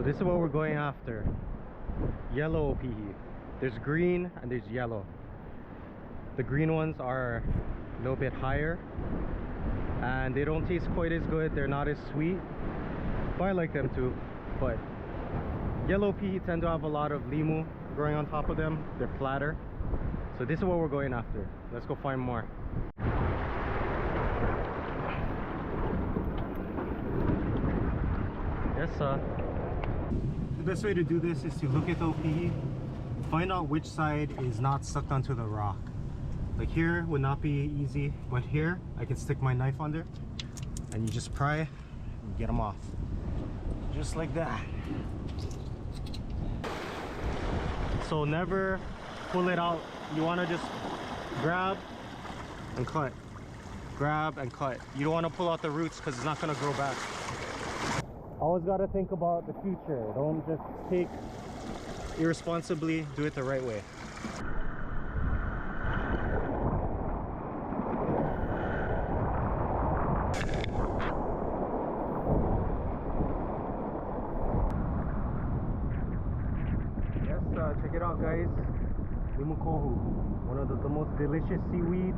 this is what we're going after. Yellow opihi. There's green and there's yellow. The green ones are a little bit higher and they don't taste quite as good. They're not as sweet, but I like them too. But yellow opihi tend to have a lot of limu growing on top of them. They're flatter. So this is what we're going after. Let's go find more. Yes, sir. The best way to do this is to look at the opihi, find out which side is not stuck onto the rock. Like here would not be easy, but here I can stick my knife under and you just pry and get them off. Just like that. So never pull it out. You want to just grab and cut. Grab and cut. You don't want to pull out the roots because it's not going to grow back. Always got to think about the future. Don't just take irresponsibly, do it the right way. Check it out, guys. Limukohu, one of the most delicious seaweed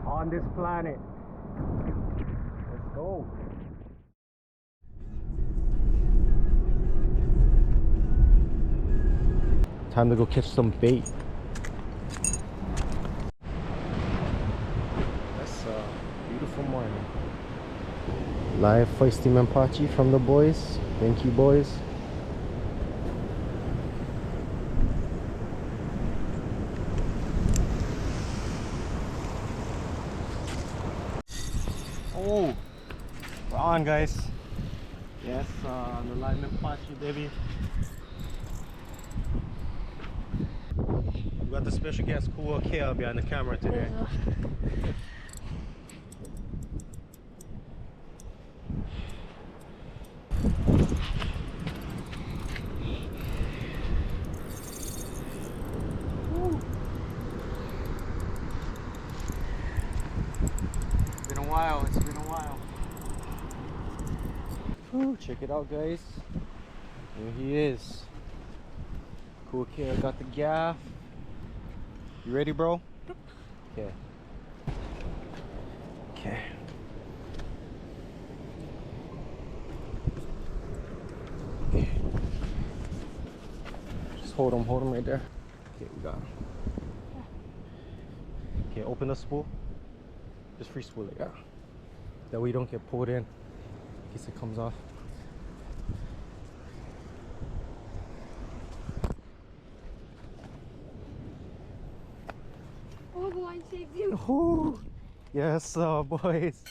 on this planet. Let's go. Time to go catch some bait. That's a beautiful morning. Live feisty mempachi from the boys. Thank you, boys. Oh, we're on, guys. Yes, on the live mempachi, baby. We got the special guest Kuo Kea behind the camera today. It's been a while. Ooh, check it out, guys. Here he is. Cool kid, got the gaff. You ready, bro? Okay. Okay. Just hold him right there. Okay, we got him. Okay, open the spool. Just free spool it, yeah. That way you don't get pulled in case it comes off. Oh, the line saved you. Oh, yes, boys.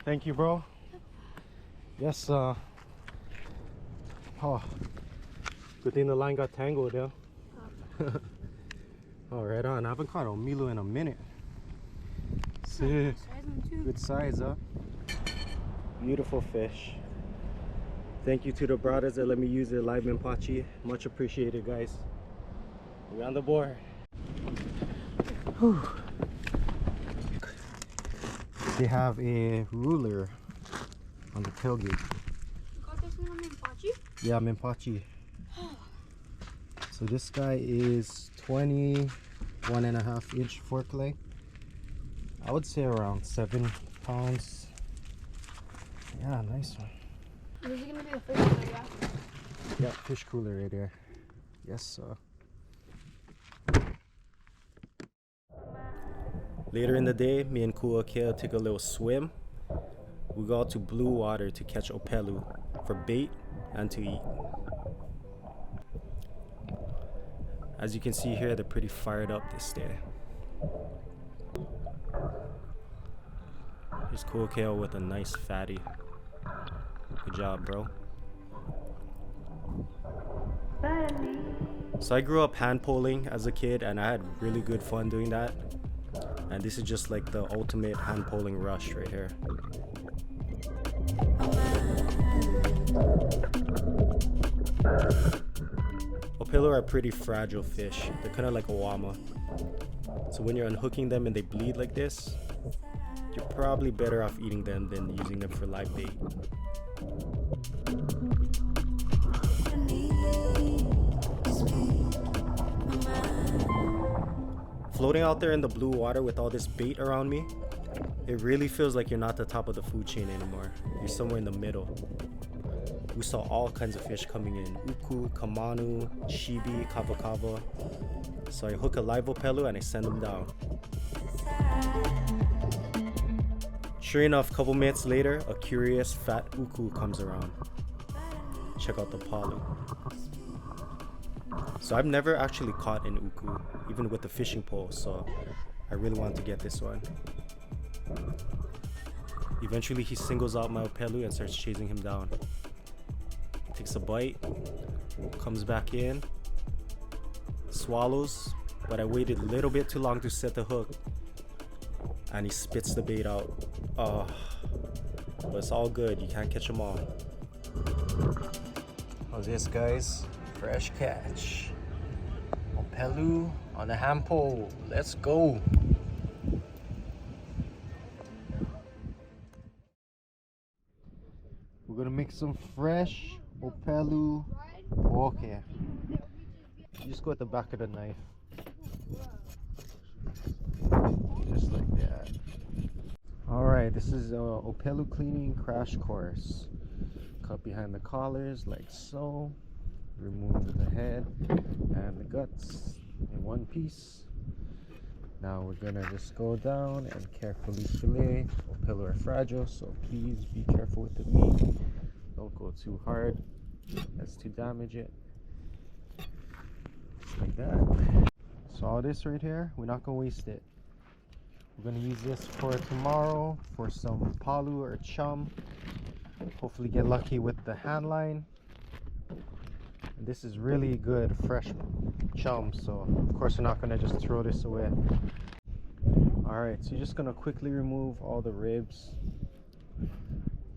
Thank you, bro. Yes, oh, good thing the line got tangled, yeah. Oh, right on. I haven't caught Omilu in a minute. Sick. Good size, huh? Beautiful fish. Thank you to the brothers that let me use their live mempachi. Much appreciated, guys. We're on the board. Whew. They have a ruler on the tailgate. You got this one on mempachi? Yeah, mempachi. So this guy is 21.5-inch fork length. I would say around 7 pounds. Yeah, nice one. This is gonna be a fish cooler, yeah? Yeah, fish cooler right there. Yes, sir. Later in the day, me and Kuakea take a little swim. We go out to blue water to catch Opelu for bait and to eat. As you can see here, they're pretty fired up this day. Here's Kuakea with a nice fatty. Good job, bro. So I grew up hand poling as a kid and I had really good fun doing that. And this is just like the ultimate hand poling rush right here. Opelu are pretty fragile fish. They're kind of like a wama. So when you're unhooking them and they bleed like this, you're probably better off eating them than using them for live bait. Floating out there in the blue water with all this bait around me, it really feels like you're not the top of the food chain anymore. You're somewhere in the middle. We saw all kinds of fish coming in. Uku, kamanu, shibi, kava kava. So I hook a live Opelu and I send them down. Sure enough, a couple minutes later, a curious fat uku comes around. Check out the poly. So I've never actually caught an uku, even with the fishing pole, so I really want to get this one. Eventually he singles out my Opelu and starts chasing him down. Takes a bite, comes back in, swallows, but I waited a little bit too long to set the hook, and he spits the bait out. Oh, but it's all good, you can't catch them all. How's this, guys? Fresh catch. Opelu on the hand pole. Let's go. We're gonna make some fresh Opelu. Okay. You just go at the back of the knife. Just like that. Alright, this is Opelu cleaning crash course. Cut behind the collars like so. Remove the head and the guts in one piece. Now we're gonna just go down and carefully fillet. Opelu are fragile, so please be careful with the meat. Don't go too hard as to damage it. Just like that. So all this right here, we're not gonna waste it. We're gonna use this for tomorrow for some palu or chum. Hopefully get lucky with the hand line. And this is really good fresh chum, so of course we're not gonna just throw this away. Alright, so you're just gonna quickly remove all the ribs.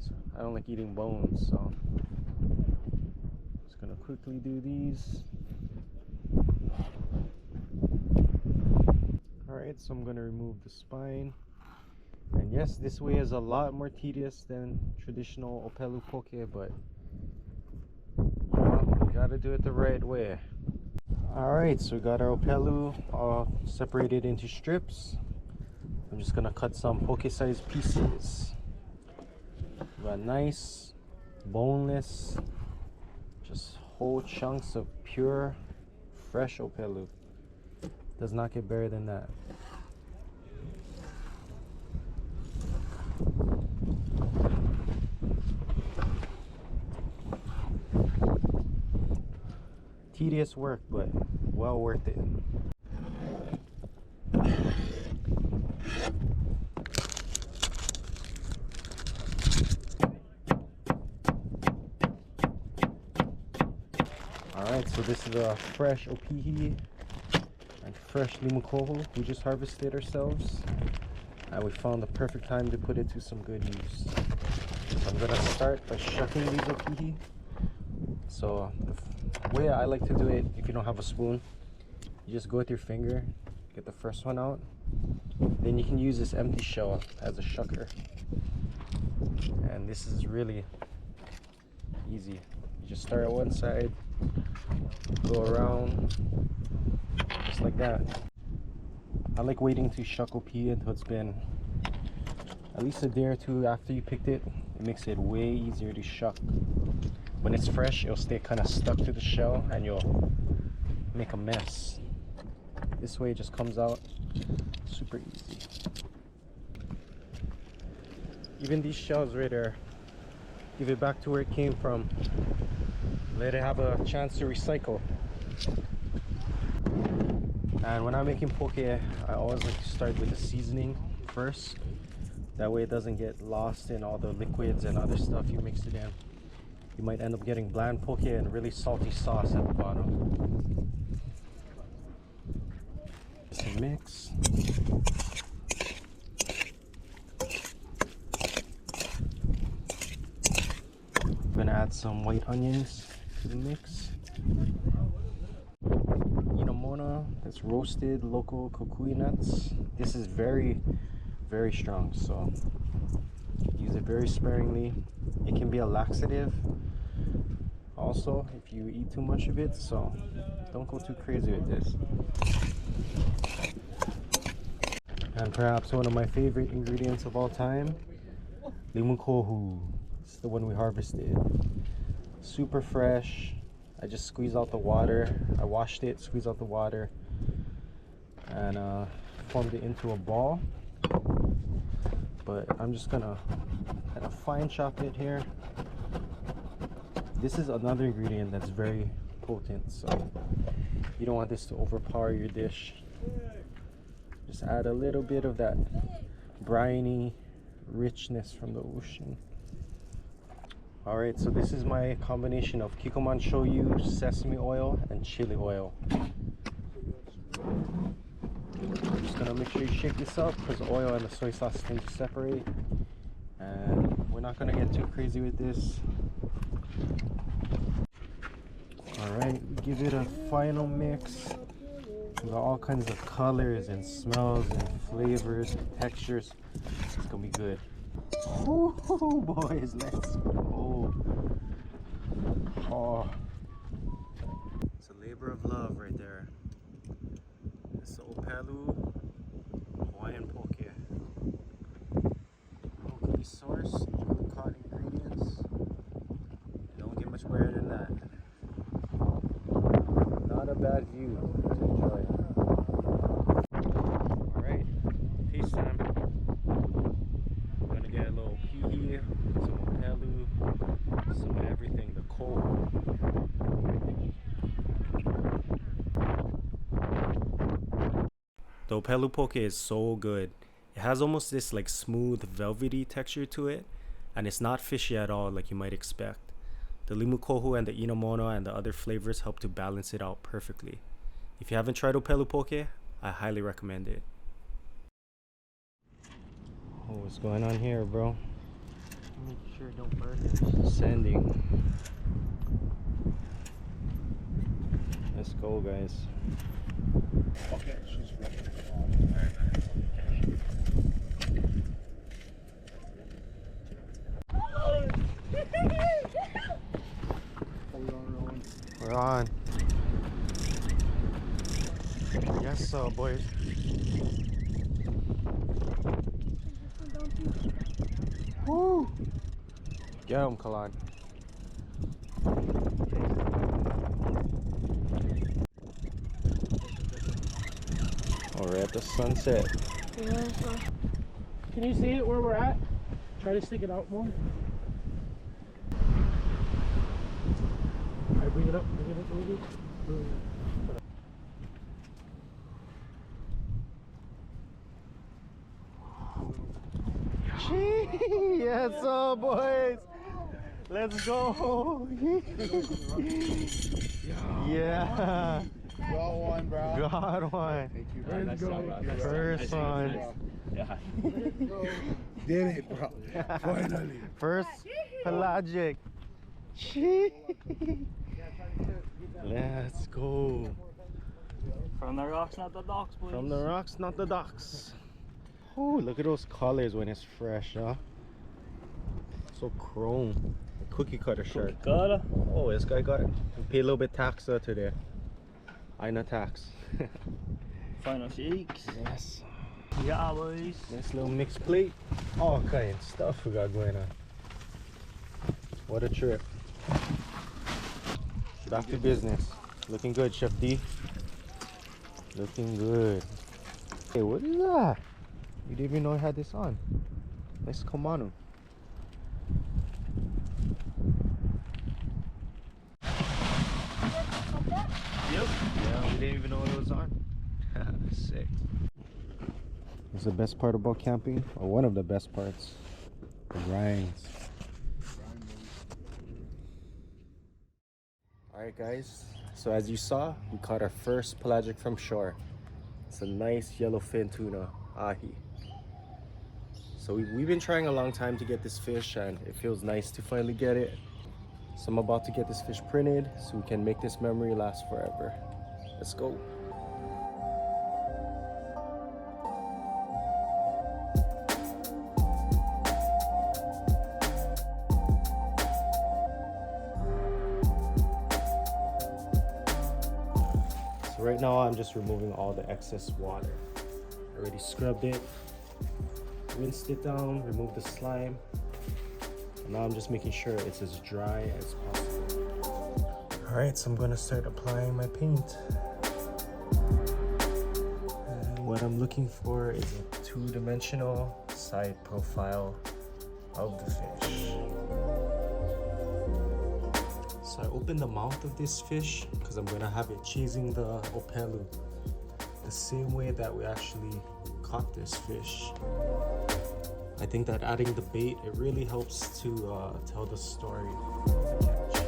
So I don't like eating bones, so just gonna quickly do these. Alright, so I'm gonna remove the spine. And yes, this way is a lot more tedious than traditional Opelu poke, but you gotta do it the right way. Alright, so we got our Opelu separated into strips. I'm just gonna cut some poke sized pieces. We got nice, boneless, just whole chunks of pure, fresh Opelu. Does not get better than that. Tedious work, but well worth it. Alright, so this is a fresh opihi and fresh limukoho we just harvested ourselves, and we found the perfect time to put it to some good use. So I'm gonna start by shucking these opihi. So the way I like to do it, if you don't have a spoon, you just go with your finger, get the first one out, then you can use this empty shell as a shucker. And this is really easy. You just start at one side, go around, just like that. I like waiting to shuck opihi until it's been at least a day or two after you picked it. It makes it way easier to shuck. When it's fresh, it'll stay kind of stuck to the shell and you'll make a mess. This way it just comes out super easy. Even these shells right there, give it back to where it came from. Let it have a chance to recycle. And when I'm making poke, I always like to start with the seasoning first. That way it doesn't get lost in all the liquids and other stuff you mix it in. You might end up getting bland poke and really salty sauce at the bottom. Just a mix. I'm gonna add some white onions to the mix. Inamona, that's roasted local kukui nuts. This is very, very strong, so use it very sparingly. It can be a laxative also if you eat too much of it, so don't go too crazy with this. And perhaps one of my favorite ingredients of all time, limu kohu. It's the one we harvested. Super fresh. I just squeezed out the water. I washed it, squeezed out the water, and formed it into a ball. But I'm just gonna kind of fine chop it here. This is another ingredient that's very potent, so you don't want this to overpower your dish. Just add a little bit of that briny richness from the ocean. Alright, so this is my combination of kikkoman shoyu, sesame oil, and chili oil. I'm just gonna make sure you shake this up because the oil and the soy sauce tend to separate. And we're not gonna get too crazy with this. Alright, give it a final mix. We got all kinds of colors and smells and flavors and textures. It's gonna be good. Oh boys, let's go. Oh, it's a labor of love right there. It's the Opelu Hawaiian poke. Locally sourced, newly caught ingredients. Don't get much better than that. Not a bad view to enjoy. Alright, taste time. I'm gonna get a little pihi, some Opelu, some of everything, the cold. The Opelu poke is so good. It has almost this like smooth velvety texture to it, and it's not fishy at all like you might expect. The limu kohu and the inamono and the other flavors help to balance it out perfectly. If you haven't tried Opelu poke, I highly recommend it. Oh, what's going on here, bro? Make sure it don't burn it. Sanding. Let's go, guys. Okay, she's ready. We're on. Yes, sir, boys. Woo! Get him, Kalan. Oh, we're at the sunset. Yeah. Can you see it where we're at? Try to stick it out more. Alright, bring it up, bring it up a little bit. Yes, sir, boys. Let's go. Yeah. Got one, bro. Got one. Thank you, bro. Let's go. First one. Yeah. Did it, bro. Finally. First pelagic. Let's go. From the rocks, not the docks, boys. From the rocks, not the docks. Oh, look at those colors when it's fresh, huh? So chrome. Cookie cutter shirt. Cutter. Oh, this guy got pay a little bit tax today. I know tax. Final shakes. Yes. Yeah, boys. Nice little mixed plate. All kind of stuff we got going on. What a trip. Back to business. Looking good, Chef D. Looking good. Hey, what is that? You didn't even know I had this on. Nice kimono. Yep. Yeah, we didn't even know it was on. Sick. It's the best part about camping, or one of the best parts. The rinds. Alright guys, so as you saw, we caught our first pelagic from shore. It's a nice yellowfin tuna, ahi. So we've been trying a long time to get this fish, and it feels nice to finally get it. So I'm about to get this fish printed so we can make this memory last forever. Let's go. Right now I'm just removing all the excess water. I already scrubbed it, rinsed it down, removed the slime. And now I'm just making sure it's as dry as possible. Alright, so I'm gonna start applying my paint. And what I'm looking for is a two-dimensional side profile of the fish. So I opened the mouth of this fish because I'm gonna have it chasing the Opelu the same way that we actually caught this fish. I think that adding the bait, it really helps to tell the story of the catch.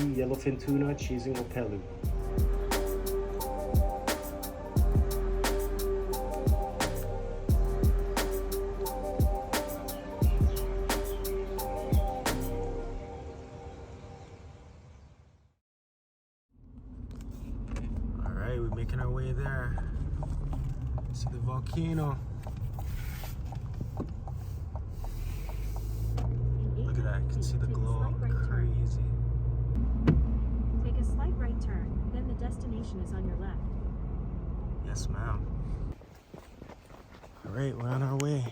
Yellowfin tuna chasing Opelu. Alright, we're making our way there. See the volcano. Look at that, you can see the glow. Crazy. Take a slight right turn, then the destination is on your left. Yes, ma'am. All right, we're on our way.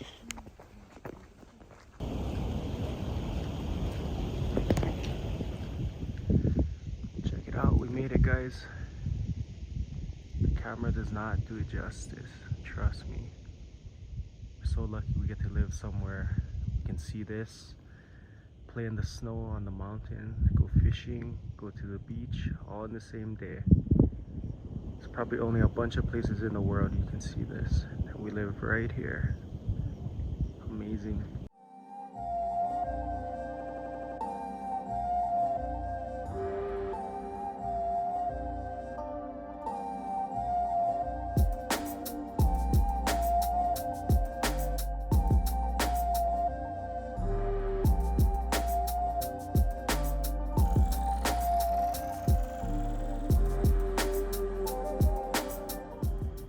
Check it out, we made it, guys. The camera does not do it justice, trust me. We're so lucky we get to live somewhere we can see this, play in the snow on the mountain, go fishing, go to the beach, all in the same day. There's probably only a bunch of places in the world you can see this, and we live right here. Amazing.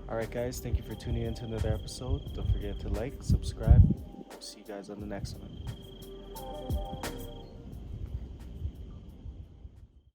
Alright guys, thank you for tuning in to another episode. Don't forget to like, subscribe. See you guys on the next one.